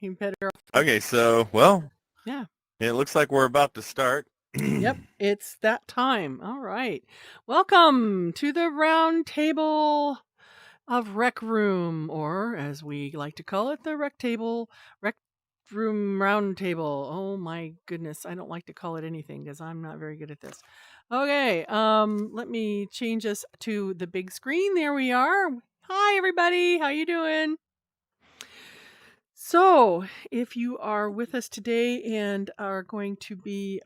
You better. Okay, so, well, Yeah. it looks like we're about to start. Yep, it's that time. All right. Welcome to the Roundtable of Rec Room, or as we like to call it, the Rec Room Roundtable. Oh my goodness, I don't like to call it anything because I'm not very good at this. Okay, let me change us to the big screen. There we are. Hi everybody, how you doing? So, if you are with us today and are going to be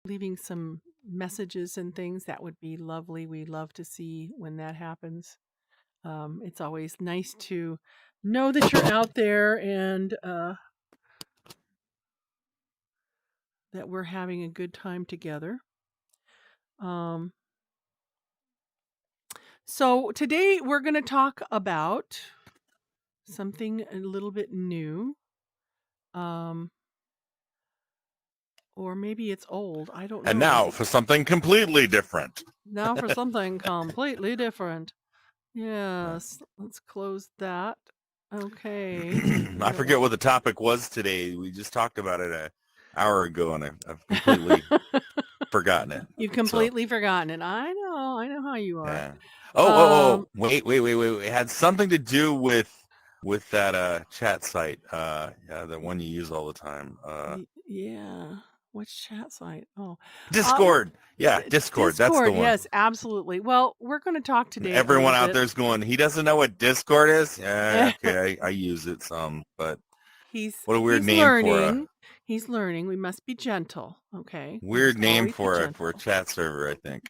leaving some messages and things, that would be lovely. We love to see when that happens. It's always nice to know that you're out there and that we're having a good time together. So today we're going to talk about something a little bit new. Or maybe it's old. I don't know. And now for something completely different. Now for something completely different. Yes, let's close that. Okay. I forget what the topic was today. We just talked about it an hour ago, and I've completely forgotten it. You've completely forgotten it. I know how you are. Yeah. Oh, wait. It had something to do with that chat site, the one you use all the time. Yeah. Which chat site? Oh, Discord. Yeah, Discord. That's the one. Yes, absolutely. Well, we're going to talk today. Everyone out there's going, he doesn't know what Discord is? Okay, I use it some, but what a weird name learning. He's learning. We must be gentle, okay? Weird name for a chat server, I think.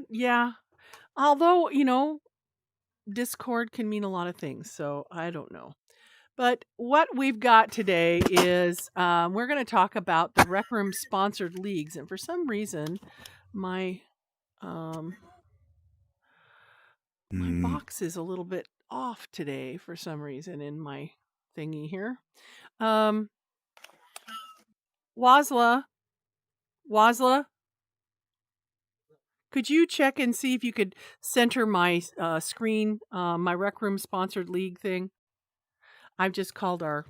Yeah. Although, Discord can mean a lot of things, so I don't know. But what we've got today is we're going to talk about the Rec Room sponsored leagues. And for some reason, my box is a little bit off today for some reason in my thingy here. Wazla, could you check and see if you could center my screen, my Rec Room sponsored league thing? I've just called our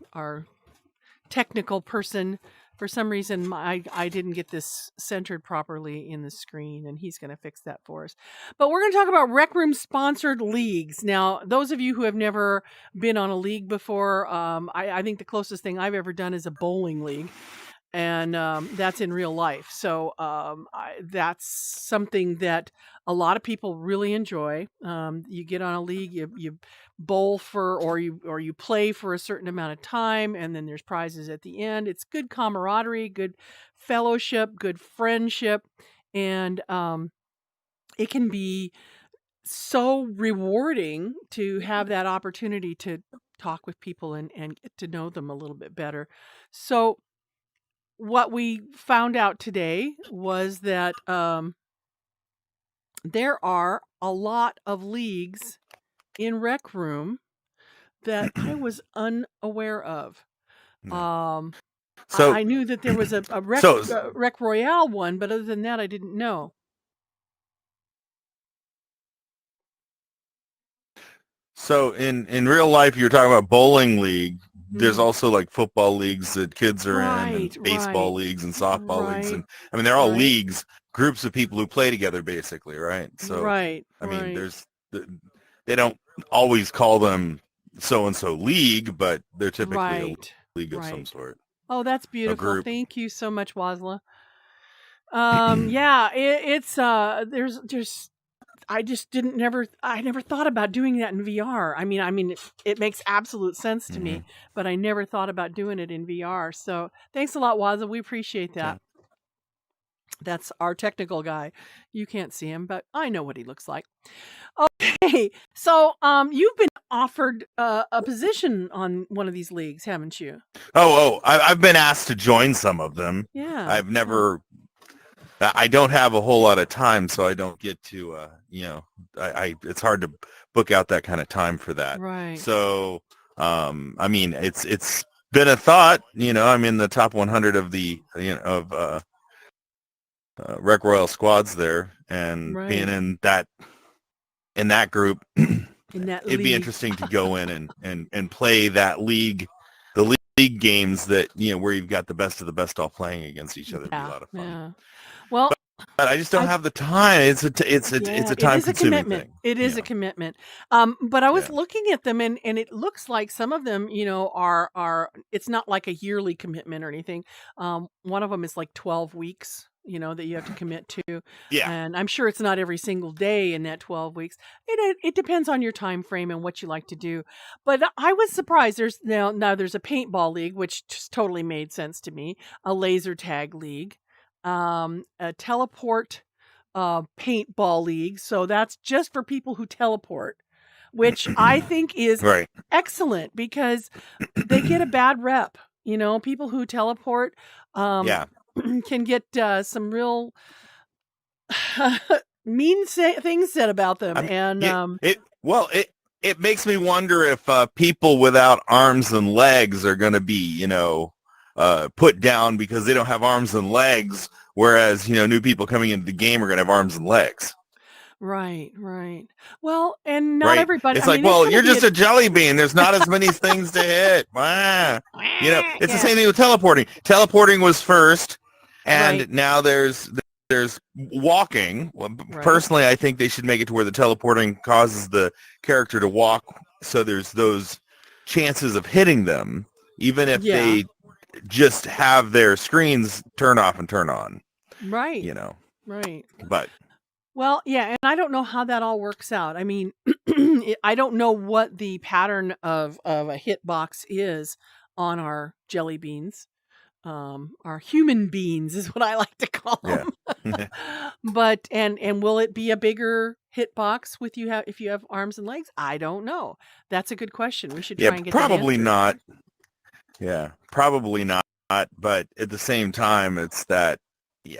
technical person. For some reason, I didn't get this centered properly in the screen, and he's going to fix that for us. But we're going to talk about Rec Room sponsored leagues. Now, those of you who have never been on a league before, I think the closest thing I've ever done is a bowling league. And that's in real life. So that's something that a lot of people really enjoy. You get on a league, you bowl for, or you play for a certain amount of time, and then there's prizes at the end. It's good camaraderie, good fellowship, good friendship, and it can be so rewarding to have that opportunity to talk with people and get to know them a little bit better. So what we found out today was that there are a lot of leagues in Rec Room that I was unaware of. So I knew that there was a Rec Royale one, but other than that, I didn't know. So in real life, you're talking about bowling league. There's also like football leagues that kids are in, and baseball leagues and softball leagues, and I mean they're all leagues, groups of people who play together, basically, right? So I mean, they don't always call them so and so league, but they're typically a league of some sort. Oh, that's beautiful. Thank you so much, Wazla. Yeah, it's there's. I just I never thought about doing that in VR. I mean, it makes absolute sense to me, but I never thought about doing it in VR. So thanks a lot, Waza. We appreciate that. That's our technical guy. You can't see him, but I know what he looks like. Okay, so you've been offered a position on one of these leagues, haven't you? I've been asked to join some of them. Yeah. I've never. I don't have a whole lot of time, so I don't get to, it's hard to book out that kind of time for that. Right. So, I mean, it's been a thought, I'm in the top 100 of the, Rec Royal squads there, and being in that group in that It'd be league. interesting to go in and play that league, the league games that, where you've got the best of the best all playing against each other. It'd be a lot of fun. Yeah. Well, But I just don't have the time. It's a it time is a consuming commitment. thing. It is a commitment. But I was looking at them and it looks like some of them, are it's not like a yearly commitment or anything. One of them is like 12 weeks, that you have to commit to. Yeah. And I'm sure it's not every single day in that 12 weeks. It depends on your time frame and what you like to do. But I was surprised. There's now there's a paintball league, which just totally made sense to me. A laser tag league, a teleport paintball league. So that's just for people who teleport, which I think is Right. excellent because they get a bad rep. People who teleport can get some real mean things said about them. It makes me wonder if people without arms and legs are going to be, put down because they don't have arms and legs, whereas, new people coming into the game are going to have arms and legs. Right. Well, and not everybody. It's you're just a jelly bean. There's not as many things to hit. It's the same thing with teleporting. Teleporting was first, and now there's walking. Well, personally, I think they should make it to where the teleporting causes the character to walk, so there's those chances of hitting them, even if they just have their screens turn off and turn on. Right. Right. But well, yeah, and I don't know how that all works out. I mean, I don't know what the pattern of a hitbox is on our jelly beans. Our human beans is what I like to call them. But and will it be a bigger hitbox if you have arms and legs? I don't know. That's a good question. We should try and get probably that not. Yeah, probably not. But at the same time, it's that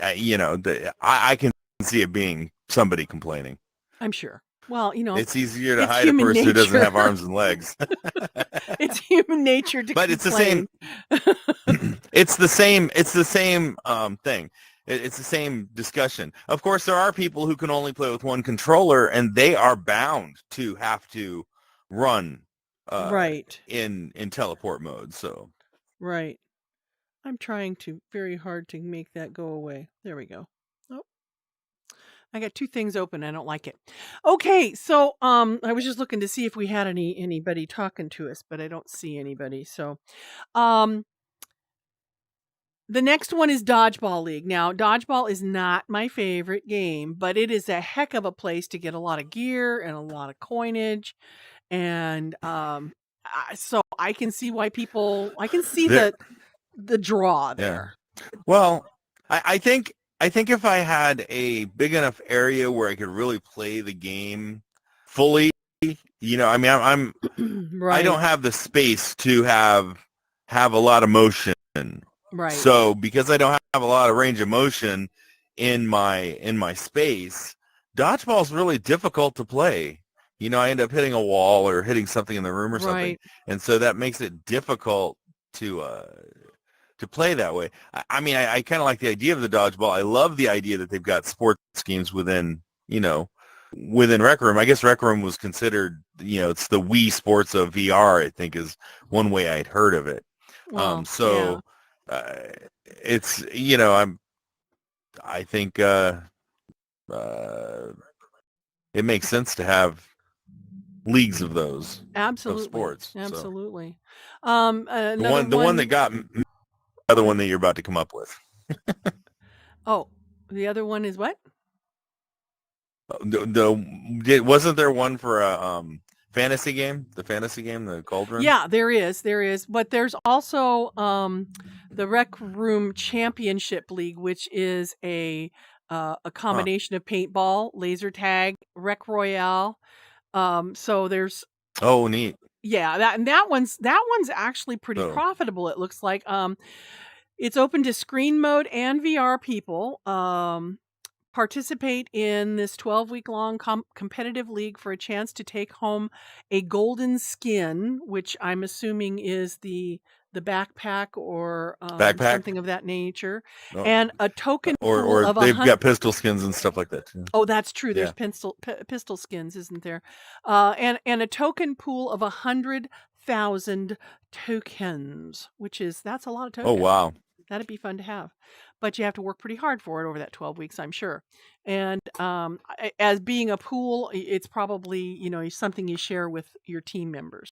I can see it being somebody complaining. I'm sure. Well, it's easier to hide a person who doesn't have arms and legs. It's human nature to but complain. It's the same thing. It's the same discussion. Of course, there are people who can only play with one controller, and they are bound to have to run in teleport mode. So right. I'm trying very hard to make that go away. There we go. Oh, I got two things open. I don't like it. Okay, so I was just looking to see if we had anybody talking to us, but I don't see anybody. So, the next one is Dodgeball League. Now, Dodgeball is not my favorite game, but it is a heck of a place to get a lot of gear and a lot of coinage, and so I can see why I can see the draw there. Well, I think if I had a big enough area where I could really play the game fully, I mean, I'm I don't have the space to have a lot of motion. Right. So because I don't have a lot of range of motion in my space, dodgeball's really difficult to play. I end up hitting a wall or hitting something in the room or something, and so that makes it difficult to play that way. I mean, I kind of like the idea of the dodgeball. I love the idea that they've got sports games within Rec Room. I guess Rec Room was considered, it's the Wii Sports of VR, I think is one way I'd heard of it. Well, it's, I think it makes sense to have leagues of those. Absolutely. Of sports. Absolutely. So. The one that got the other one that you're about to come up with. Oh, the other one is what? Wasn't there one for a fantasy game? The fantasy game, the Cauldron? Yeah, there is. But there's also the Rec Room Championship League, which is a combination of paintball, laser tag, Rec Royale. So there's neat. Yeah, that one's actually pretty profitable. It looks like it's open to screen mode and VR people. Participate in this 12-week long competitive league for a chance to take home a golden skin, which I'm assuming is the the backpack or Backpack, something of that nature, no, and a token pool or of they've got pistol skins and stuff like that too. Oh, that's true. There's Yeah. pistol skins, isn't there? And a token pool of 100,000 tokens, that's a lot of Oh tokens. wow. That'd be fun to have, but you have to work pretty hard for it over that 12 weeks, I'm sure. And as being a pool, it's probably something you share with your team members.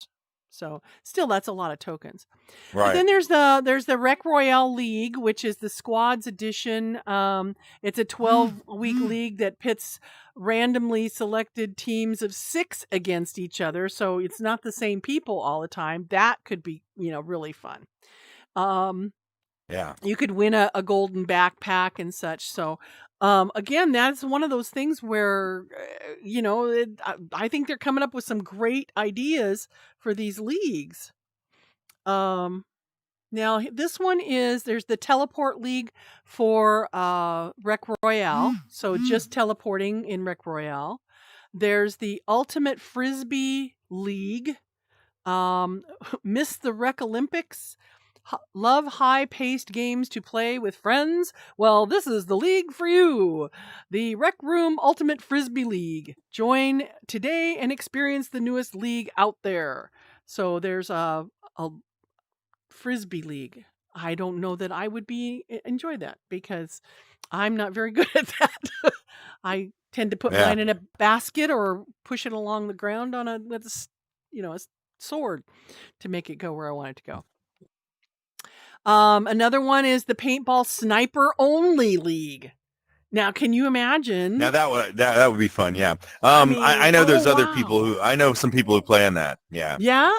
So still, that's a lot of tokens. But then Right. there's the Rec Royale League, which is the squads edition. It's a 12-week league that pits randomly selected teams of 6 against each other. So it's not the same people all the time. That could be really fun. Yeah. You could win a golden backpack and such. So again, that's one of those things where I think they're coming up with some great ideas for these leagues. Now this one there's the Teleport League for Rec Royale, so just teleporting in Rec Royale. There's the Ultimate Frisbee League, Miss the Rec Olympics, love high-paced games to play with friends. Well, this is the league for you. The Rec Room Ultimate Frisbee League. Join today and experience the newest league out there. So there's a Frisbee League. I don't know that I would enjoy that because I'm not very good at that. I tend to put Yeah. mine in a basket or push it along the ground with a sword to make it go where I want it to go. Another one is the Paintball Sniper Only League. Now, can you imagine? Now that would be fun. Yeah. I know there's other people I know some people who play on that. Yeah. Yeah.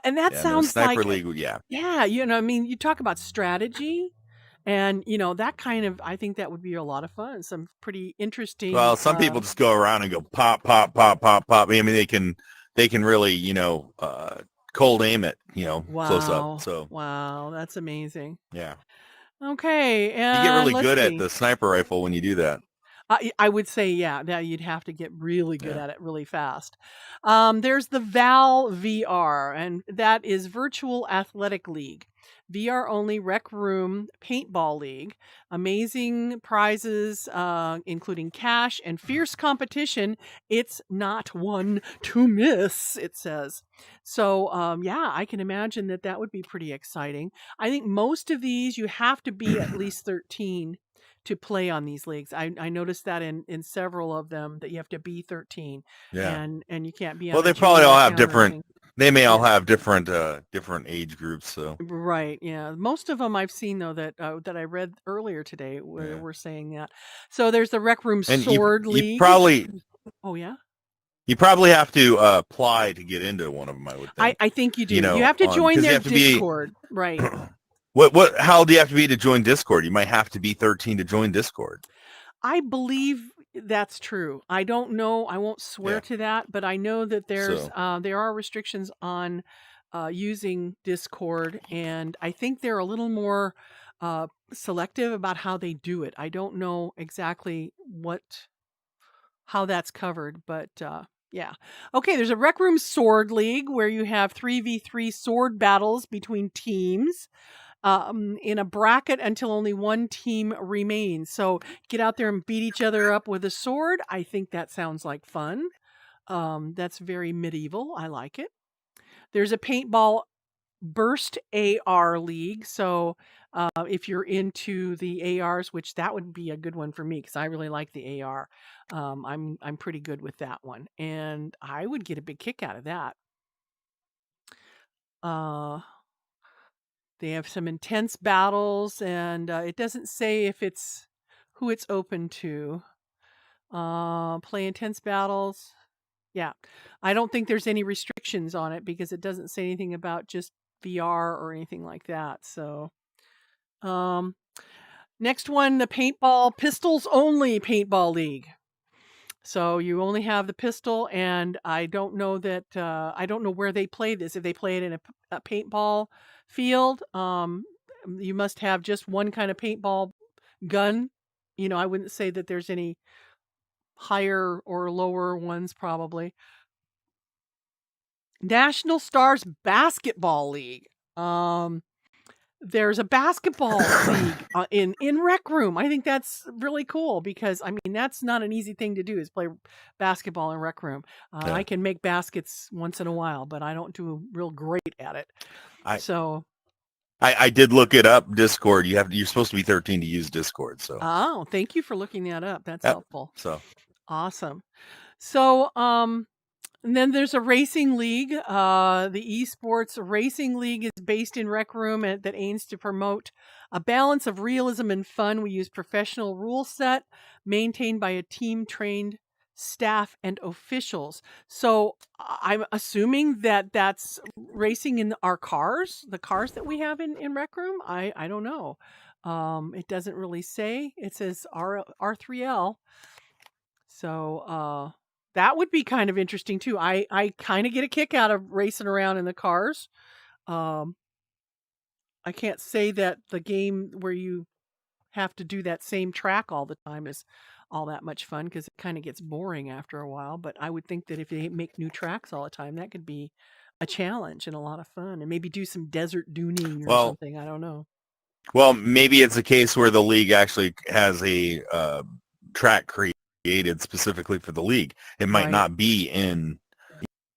And that sounds Sniper like League. Yeah. Yeah. You talk about strategy and, that kind of, I think that would be a lot of fun. Some pretty interesting. Well, some people just go around and go pop, pop, pop, pop, pop. I mean, they can really, cold aim it, close up. So wow, that's amazing. yeah. Okay. You get And really let's good at see. the sniper rifle when you do that. I would say, yeah, that you'd have to get really good at it really fast. There's the Val VR, and that is Virtual Athletic League. VR only Rec Room Paintball League. Amazing prizes, including cash and fierce competition. It's not one to miss, it says. So, yeah, I can imagine that would be pretty exciting. I think most of these, you have to be at least 13 to play on these leagues. I noticed that in several of them that you have to be 13. Yeah. And you can't be on Well, a they probably junior all have account or different. anything. They may all have different age groups. So Right, yeah. Most of them I've seen though that I read earlier today were saying that. So there's the Rec Room and Sword you League. probably Oh yeah. you probably have to apply to get into one of them. I would think. I think you do. You have to join their Discord, right? How do you have to be to join Discord? You might have to be 13 to join Discord. I believe that's true. I don't know. I won't swear to that, but I know that there are restrictions on using Discord, and I think they're a little more selective about how they do it. I don't know exactly how that's covered, but yeah. Okay, there's a Rec Room Sword League where you have 3v3 sword battles between teams. In a bracket until only one team remains. So get out there and beat each other up with a sword. I think that sounds like fun. That's very medieval. I like it. There's a paintball burst AR league. So if you're into the ARs, which that would be a good one for me because I really like the AR. I'm pretty good with that one, and I would get a big kick out of that. They have some intense battles, and it doesn't say who it's open to. Play intense battles. Yeah. I don't think there's any restrictions on it because it doesn't say anything about just VR or anything like that. So, next one, the Paintball Pistols Only Paintball League. So you only have the pistol, and I don't know where they play this. If they play it in a paintball field, you must have just one kind of paintball gun. I wouldn't say that there's any higher or lower ones probably. National Stars Basketball League. there's a basketball league in Rec Room. I think that's really cool because, I mean, that's not an easy thing to do is play basketball in Rec Room. Yeah. I can make baskets once in a while, but I don't do real great at it. I did look it up, Discord. You're supposed to be 13 to use Discord. So. Oh, thank you for looking that up. That's helpful. So. Awesome. So, and then there's a racing league. The Esports Racing League is based in Rec Room that aims to promote a balance of realism and fun. We use professional rule set maintained by a team trained staff and officials. So I'm assuming that that's racing in our cars, the cars that we have in Rec Room. I don't know. It doesn't really say. It says R3L. So that would be kind of interesting too. I kind of get a kick out of racing around in the cars. I can't say that the game where you have to do that same track all the time is all that much fun because it kind of gets boring after a while. But I would think that if they make new tracks all the time, that could be a challenge and a lot of fun, and maybe do some desert duning or something. I don't know. Well, maybe it's a case where the league actually has a track created specifically for the league. It might not be in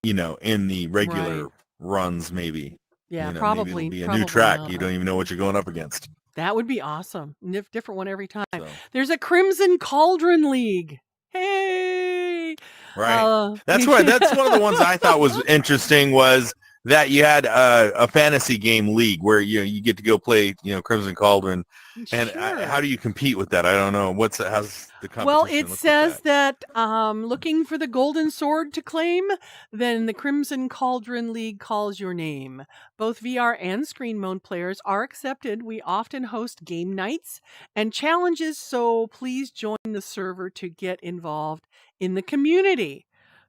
the regular runs. Maybe. Yeah, probably. Maybe it'll be a new track. Not. You don't even know what you're going up against. That would be awesome. Different one every time. So. There's a Crimson Cauldron League. Hey! Right. That's one of the ones I thought was interesting was that you had a fantasy game league where you get to go play Crimson Cauldron, and how do you compete with that? I don't know. How's the competition? Well, it says that looking for the golden sword to claim, then the Crimson Cauldron League calls your name. Both VR and screen mode players are accepted. We often host game nights and challenges, so please join the server to get involved in the community.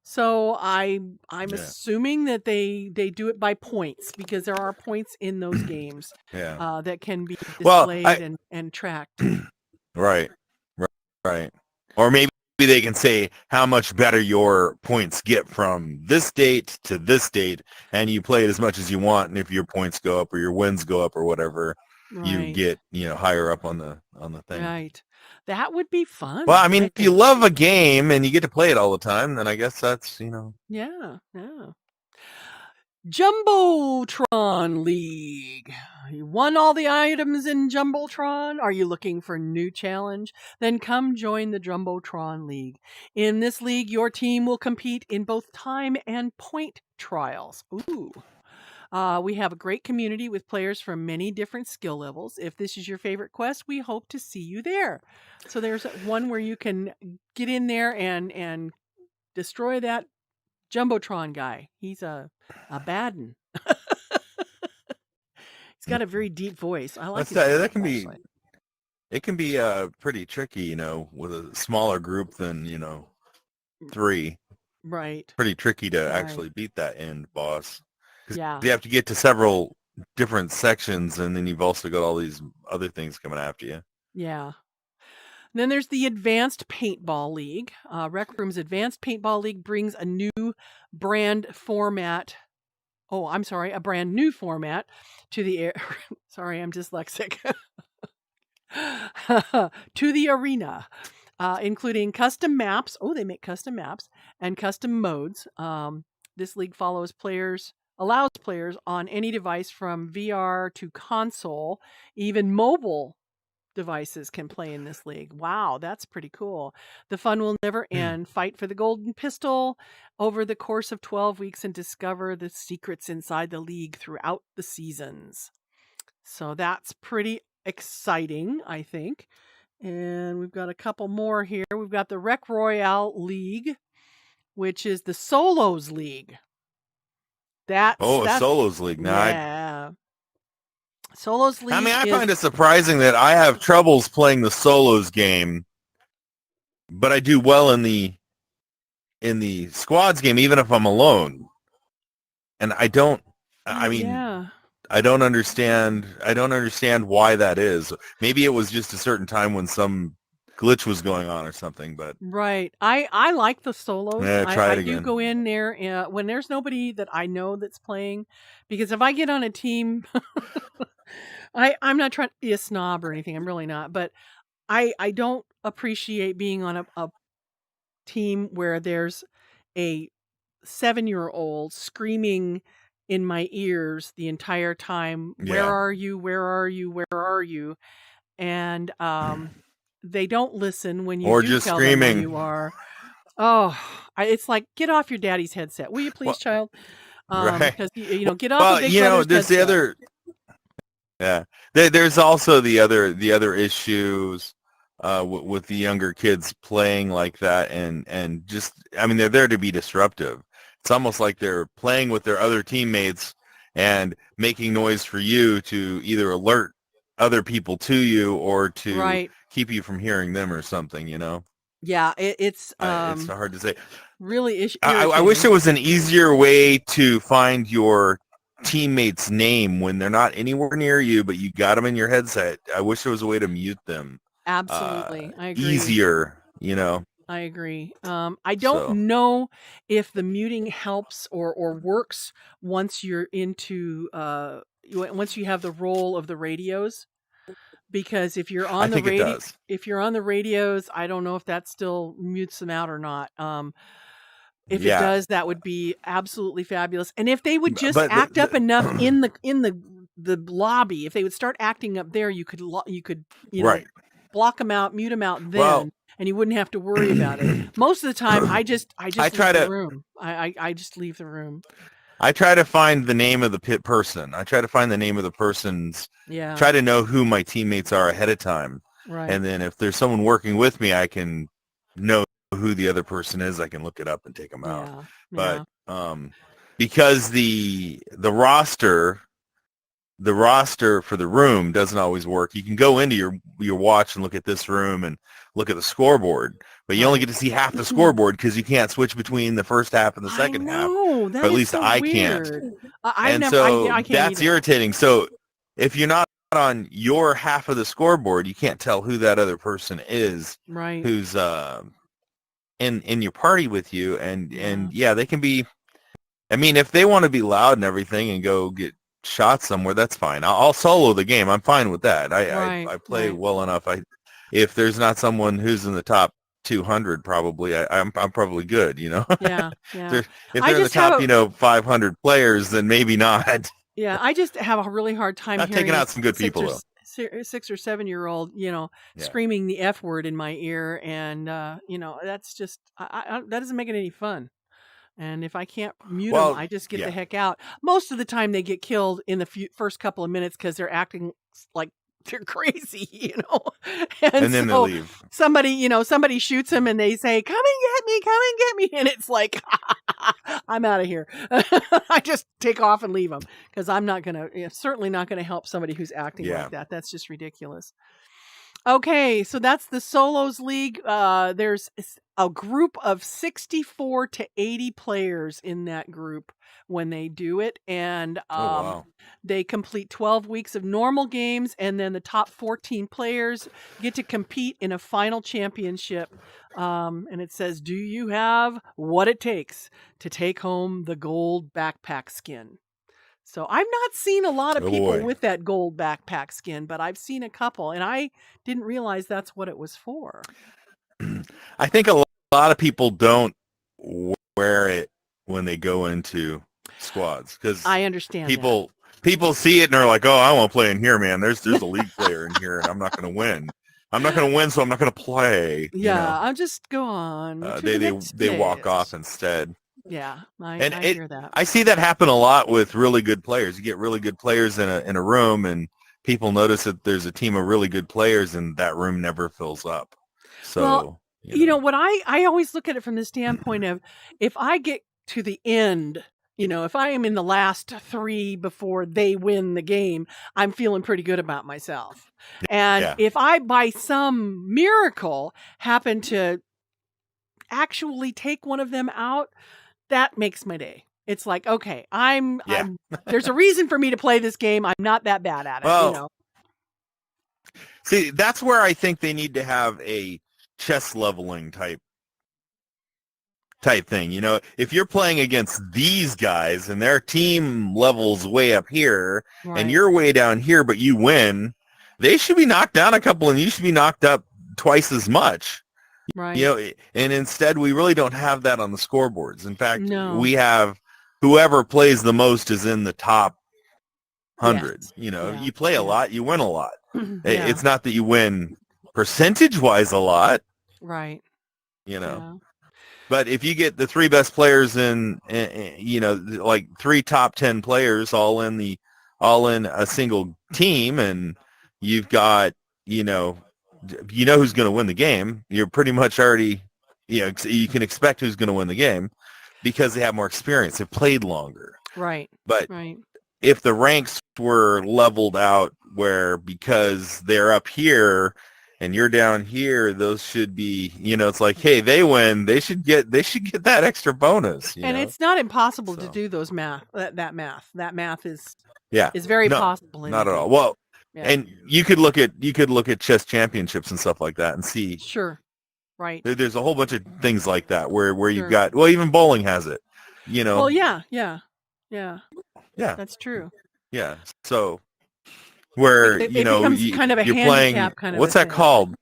So I'm assuming that they do it by points because there are points in those games that can be displayed and tracked. Right. Or maybe they can say how much better your points get from this date to this date, and you play it as much as you want, and if your points go up or your wins go up or whatever, you get higher up on the thing. Right. That would be fun. Well, I mean, if you love a game and you get to play it all the time, then I guess that's, Yeah. Jumbotron League. You won all the items in Jumbotron? Are you looking for a new challenge? Then come join the Jumbotron League. In this league, your team will compete in both time and point trials. Ooh. We have a great community with players from many different skill levels. If this is your favorite quest, we hope to see you there. So there's one where you can get in there and destroy that Jumbotron guy. He's a bad one. He's got a very deep voice. I like that. It can be pretty tricky, with a smaller group than 3. Right. Pretty tricky to actually beat that end boss. Yeah. You have to get to several different sections, and then you've also got all these other things coming after you. Yeah. Then there's the Advanced Paintball League. Rec Room's Advanced Paintball League brings a brand new format to the sorry, I'm dyslexic. To the arena, including custom maps. Oh, they make custom maps and custom modes. This league allows players on any device from VR to console, even mobile devices can play in this league. Wow, that's pretty cool. The fun will never end. Fight for the golden pistol over the course of 12 weeks and discover the secrets inside the league throughout the seasons. So that's pretty exciting, I think. And we've got a couple more here. We've got the Rec Royale League, which is the Solos League. That's Solos League. Now, yeah. Solos League. I mean, I find it surprising that I have troubles playing the solos game, but I do well in the squads game, even if I'm alone. And I don't. I mean, I don't understand. I don't understand why that is. Maybe it was just a certain time when some glitch was going on or something, but right. I like the solos. Yeah, try it again. I do go in there when there's nobody that I know that's playing, because if I get on a team I'm not trying to be a snob or anything. I'm really not. But I don't appreciate being on a team where there's a 7-year-old screaming in my ears the entire time, "Where Yeah. are you? Where are you? Where are you?" And they don't listen when you Or do just tell them where screaming. you are. Oh, it's like, get off your daddy's headset, will you please, Well, child? right. Because get off of Well, Big Brother's there's the headset. other. Yeah, there's also the other issues with the younger kids playing like that, and just, I mean, they're there to be disruptive. It's almost like they're playing with their other teammates and making noise for you to either alert other people to you or to Right. keep you from hearing them or something. Yeah, it's It's hard to say. really I wish irritating. there was an easier way to find your teammate's name when they're not anywhere near you, but you got them in your headset. I wish there was a way to mute them. Absolutely. I agree. Easier. I agree. I don't So know if the muting helps or works once you're into once you have the role of the radios, because I think it does. if you're on the radios, I don't know if that still mutes them out or not. If it Yeah, does, that would be absolutely fabulous. And if they would just but act up enough in the lobby, if they would start acting up there, you could right. block them out, mute them out Well, then, and you wouldn't have to worry about it. Most of the time, I I just leave try the to room. I just leave the room. I try to find the name of the pit person. I try to find the name of the person's. Yeah, Try to know who my teammates are ahead of time, right. and then if there's someone working with me, I can know who the other person is. I can look it up and take them out. Yeah, But yeah, because the roster for the room doesn't always work. You can go into your watch and look at this room and look at the scoreboard, but you only right. get to see half the scoreboard because you can't switch between the first half and the I second half, know or that at is least so I can't. weird. I've And never. so I can't that's either. irritating. So if you're not on your half of the scoreboard, you can't tell who that other person is Right. who's in your party with you, and Yeah. yeah, they can be. I mean, if they want to be loud and everything and go get shot somewhere, that's fine. I'll solo the game. I'm fine with that. I, I, Right. I play Right. well enough. If there's not someone who's in the top 200, probably I'm probably good. Yeah. If Yeah. they're I in the just have top, a 500 players, then maybe not. Yeah, I just have a really hard time Not hearing taking out this some good people though. 6 or 7-year-old, Yeah. screaming the F word in my ear, and that's just that doesn't make it any fun. And if I can't mute them, Well, I just get the yeah, heck out. Most of the time, they get killed in the first couple of minutes because they're acting like they're crazy. And and then they so leave. somebody shoots them and they say, "Come and get me," and it's like, I'm out of here. I just take off and leave them because I'm not gonna, certainly not gonna help somebody who's acting like Yeah. that. That's just ridiculous. Okay, so that's the Solos League. There's a group of 64 to 80 players in that group when they do it, and Oh wow. they complete 12 weeks of normal games, and then the top 14 players get to compete in a final championship. And it says, "Do you have what it takes to take home the gold backpack skin?" So I've not seen a lot of Oh people boy. with that gold backpack skin, but I've seen a couple, and I didn't realize that's what it was for. I think a lot of people don't wear it when they go into squads because I understand that. people see it and they're like, "Oh, I won't play in here, man. There's a league player in here, and I'm not going to win. I'm not going to win, so I'm not going to play." Yeah, I'll just go on to They the they next they walk off place. instead, Yeah, and I it. hear that. I see that happen a lot with really good players. You get really good players in a room, and people notice that there's a team of really good players, and that room never fills up. Well, So what I always look at it from the standpoint of, if I get to the end, if I am in the last 3 before they win the game, I'm feeling pretty good about myself. And yeah, if I, by some miracle, happen to actually take one of them out, that makes my day. It's like, okay, yeah. there's a reason for me to play this game. I'm not that bad at it. Well, see, that's where I think they need to have a chess leveling type type thing. You know, if you're playing against these guys and their team level's way up here and you're way down here, but you win, they should be knocked down a couple and you should be knocked up twice as much. Right. You know, and instead we really don't have that on the scoreboards. In fact, No. we have whoever plays the most is in the top 100. Yes. You know, you play a lot, you win a lot. Yeah. It's not that you win percentage-wise a lot. Right. You know. Yeah. But if you get the three best players in, you know, like 3 top 10 players all in a single team, and you've got, you know who's going to win the game. You're pretty much already, you can expect who's going to win the game because they have more experience. They've played longer. Right. But right. if the ranks were leveled out where because they're up here and you're down here, those should be, it's like, hey, they win, they should get that extra bonus. And it's not impossible to do those math. That math is very possible. Not at all. Well, and you could look at chess championships and stuff like that and see. Sure. Right. There's a whole bunch of things like that where you've got, well, even bowling has it. Well, yeah. That's true. Yeah. So where it becomes kind of a you're handicap playing, kind of what's that called?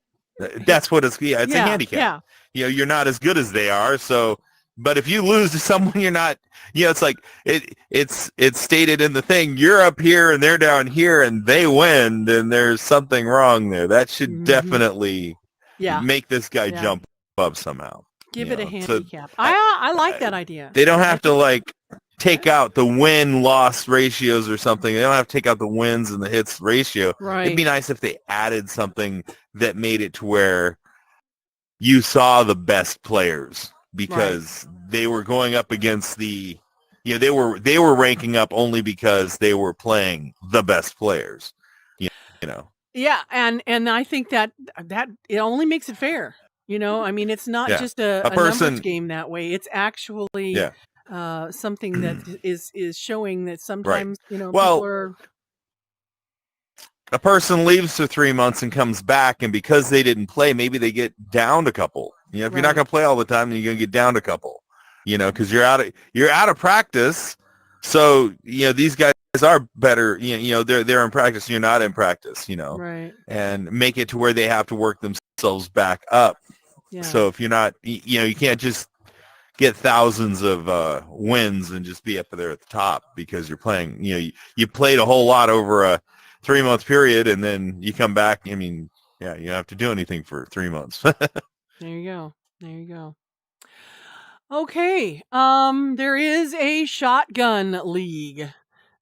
That's what it's. Yeah, it's a handicap. Yeah. You're not as good as they are. So, but if you lose to someone you're not, it's like it's stated in the thing. You're up here and they're down here, and they win. Then there's something wrong there. That should definitely make this guy jump up somehow. Give it a handicap. So I like that idea. They don't have to take out the win-loss ratios or something. They don't have to take out the wins and the hits ratio. Right. It'd be nice if they added something that made it to where you saw the best players because they were going up against they were ranking up only because they were playing the best players. Yeah, and I think that it only makes it fair. I mean, it's not just a numbers game that way. It's actually something that is showing that sometimes people are. A person leaves for 3 months and comes back, and because they didn't play, maybe they get downed a couple. If you're not going to play all the time, then you're going to get downed a couple. Because you're out of practice. So these guys are better. They're in practice. You're not in practice. Right. And make it to where they have to work themselves back up. Yeah. So if you're not, you can't just get thousands of wins and just be up there at the top because you're playing. You played a whole lot over a 3-month period, and then you come back. I mean, you don't have to do anything for 3 months. There you go. Okay. There is a shotgun league.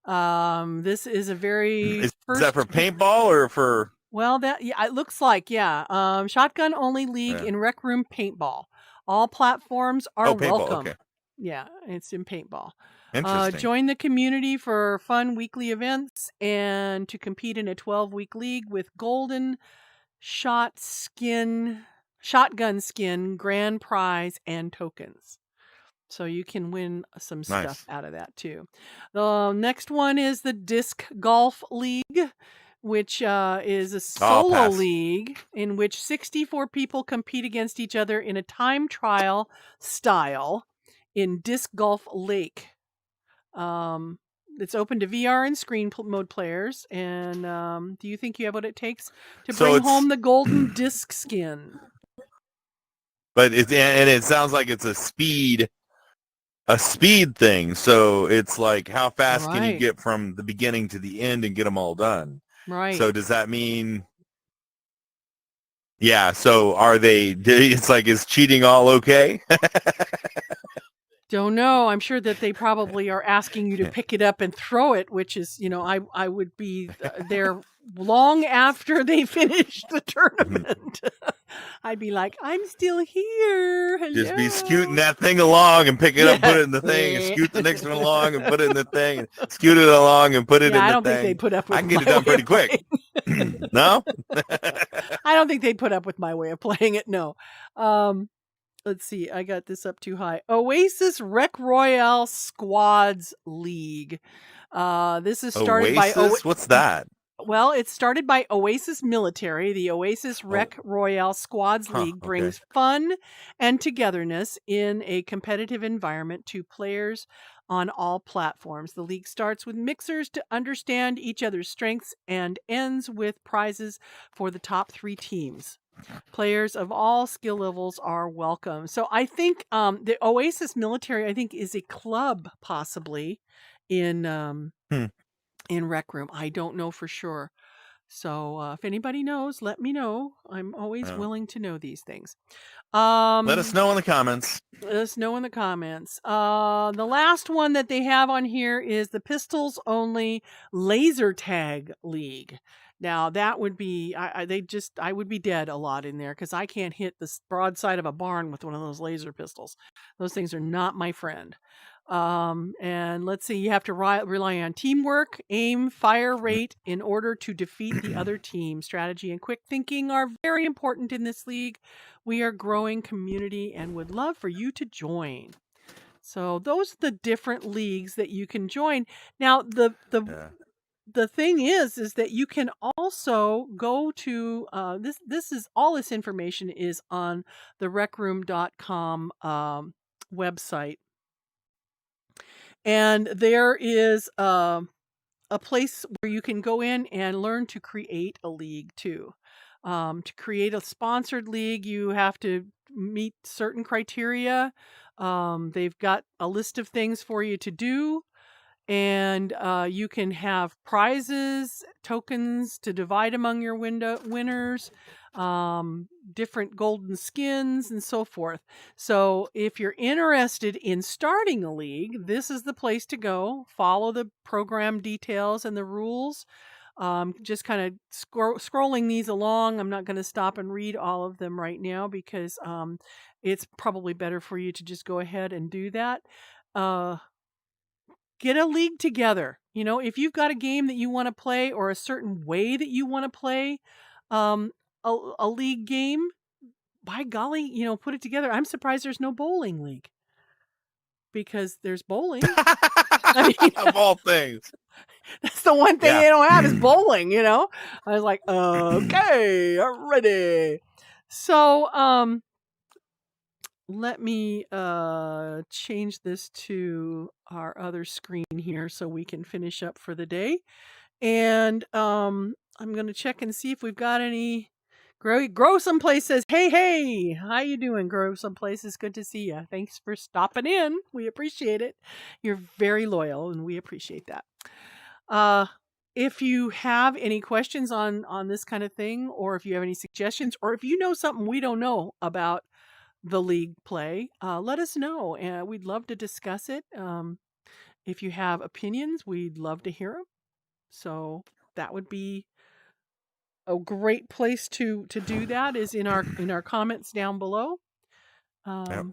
This is a very is that for paintball or for? Well, it looks like shotgun only league in Rec Room paintball. All platforms are welcome. Okay. Yeah, it's in paintball. Interesting. Join the community for fun weekly events and to compete in a 12-week league with golden shotgun skin, grand prize, and tokens. So you can win some stuff out of that too. The next one is the Disc Golf League, which is a solo league in which 64 people compete against each other in a time trial style in Disc Golf Lake. It's open to VR and screen mode players. And do you think you have what it takes to bring home the golden disc skin? But it sounds like it's a speed thing. So it's like, how fast can you get from the beginning to the end and get them all done? Right. So does that mean? Yeah. So it's like, is cheating all okay? Don't know. I'm sure that they probably are asking you to pick it up and throw it, which is, I would be there long after they finish the tournament. I'd be like, I'm still here. Hello. Just be scooting that thing along and pick it up, put it in the thing, and scoot the next one along and put it in the thing, and scoot it along and put it in the thing. I don't think they put up with I can get it done pretty quick. No? I don't think they'd put up with my way of playing it, no. Let's see. I got this up too high. Oasis Rec Royale Squads League. This is started by What's that? Well, it's started by Oasis Military. The Oasis Rec Royale Squads League brings fun and togetherness in a competitive environment to players on all platforms. The league starts with mixers to understand each other's strengths and ends with prizes for the top 3 teams. Players of all skill levels are welcome. So I think the Oasis Military, I think, is a club possibly in Rec Room. I don't know for sure. So if anybody knows, let me know. I'm always willing to know these things. Let us know in the comments. Let us know in the comments. The last one that they have on here is the Pistols Only Laser Tag League. Now that would be, I would be dead a lot in there because I can't hit the broadside of a barn with one of those laser pistols. Those things are not my friend. And let's see, you have to rely on teamwork, aim, fire rate in order to defeat the other team. Strategy and quick thinking are very important in this league. We are growing community and would love for you to join. So those are the different leagues that you can join. Now, the thing is that you can also go to this is all this information is on the recroom.com website. And there is a place where you can go in and learn to create a league too. To create a sponsored league, you have to meet certain criteria. They've got a list of things for you to do. And you can have prizes, tokens to divide among your winners, different golden skins, and so forth. So if you're interested in starting a league, this is the place to go. Follow the program details and the rules. Just kind of scrolling these along. I'm not going to stop and read all of them right now because it's probably better for you to just go ahead and do that. Get a league together. You know, if you've got a game that you want to play or a certain way that you want to play a league game, by golly, you know, put it together. I'm surprised there's no bowling league because there's bowling. I mean, of all things. That's the one thing they don't have is bowling, you know? I was like, okay, ready. So, let me change this to our other screen here so we can finish up for the day. And I'm going to check and see if we've got any. Grow Someplace says, hey, how you doing, Grow Someplace? It's good to see you. Thanks for stopping in. We appreciate it. You're very loyal, and we appreciate that. If you have any questions on this kind of thing, or if you have any suggestions, or if you know something we don't know about the league play, let us know, and we'd love to discuss it. If you have opinions, we'd love to hear them. So that would be a great place to do that is in our comments down below. But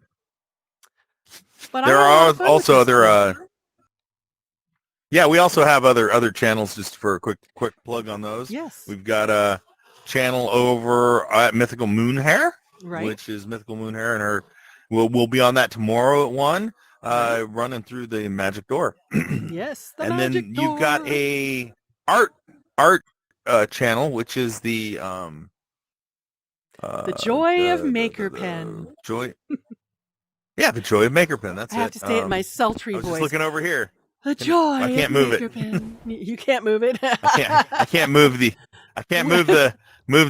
there are also other we also have other channels. Just for a quick plug on those. Yes, we've got a channel over at Mythical Moonhair, right, which is Mythical Moonhair, and her we'll be on that tomorrow at 1, running through the magic door. Yes, and then you've got a art channel, which is the Joy of Maker Pen. Joy. Yeah, the Joy of Maker Pen. That's it. I have to say it in my sultry voice. I was just looking over here. The joy. I can't move it. Pen. You can't move it. I can't move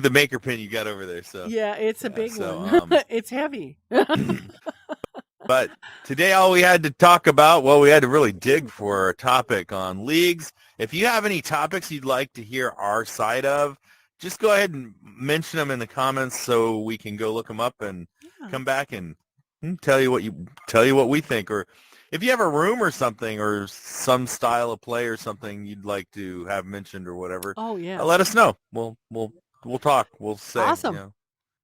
the maker pen you got over there. So yeah, it's a big one. It's heavy. But today, all we had to talk about, we had to really dig for a topic on leagues. If you have any topics you'd like to hear our side of, just go ahead and mention them in the comments so we can go look them up and come back and tell you what we think. Or if you have a room or something or some style of play or something you'd like to have mentioned or whatever, let us know. We'll talk. We'll say. Awesome. You know.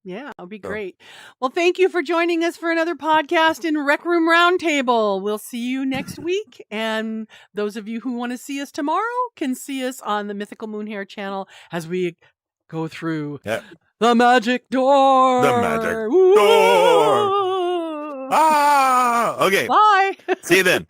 Yeah, it'll be great. Well, thank you for joining us for another podcast in Rec Room Roundtable. We'll see you next week. And those of you who want to see us tomorrow can see us on the Mythical Moonhair channel as we go through the magic door. The magic door. Ah! Okay. Bye. See you then.